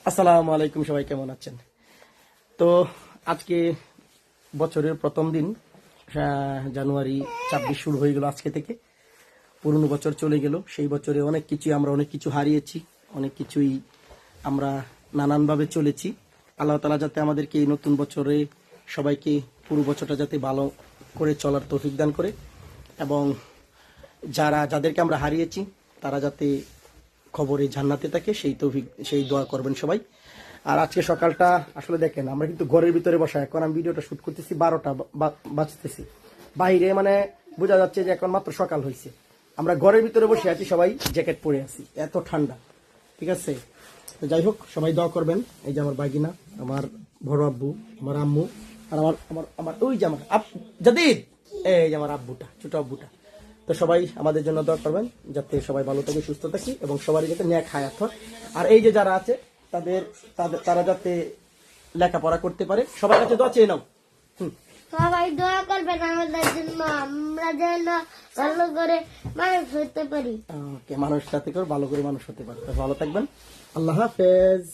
আসসালামু আলাইকুম, সবাই কেমন আছেন? তো আজকে বছরের প্রথম দিন, জানুয়ারি 26 শুরু হয়ে গেল আজকে থেকে। পুরনো বছর চলে গেল। সেই বছরে অনেক কিছু হারিয়েছি, অনেক কিছুই আমরা নানানভাবে চলেছি। আল্লাহ তাআলা যাতে আমাদেরকে এই নতুন বছরে সবাইকে পুরো বছরটা যাতে ভালো করে চলার তৌফিক দান করে, এবং যাদেরকে আমরা হারিয়েছি তারা যাতে খবরে জান্নাতে থাকে সেই দোয়া করবেন সবাই। আর আজকে সকালটা আসলে দেখেন, আমরা কিন্তু ঘরের ভিতরে বসা, এখন আমি ভিডিওটা শুট করতেছি 12টা বাজতেছি। বাইরে মানে বোঝা যাচ্ছে যে এখন মাত্র সকাল হয়েছে। আমরা ঘরের ভিতরে বসে আছি, সবাই জ্যাকেট পরে আছি, এত ঠান্ডা। ঠিক আছে, তো যাই হোক, সবাই দোয়া করবেন। এই যে আমার বাগিনা, আমার বড় আব্বু, আমার আম্মু, আর আমার আমার আমার ওই যে আমার জাদিদ, এই যে আমার আব্বুটা, ছোট আব্বুটা। তো সবাই আমাদের জন্য দোয়া করবেন যাতে সবাই ভালো থাকে, সুস্থ থাকি, এবং সবারই যাতে ন্যাক হায়াত হয়। আর এই যে যারা আছে তারা যাতে লেখাপড়া করতে পারে, সবার কাছে দোয়া চেয়ে নাও। সবাই দোয়া করবেন আমাদের জন্য, আমরা যেন ভালো করে মানুষ হতে পারি। ওকে, মানুষ যাতে করে ভালো করে মানুষ হতে পারে। তো ভালো থাকবেন, আল্লাহ হাফেজ।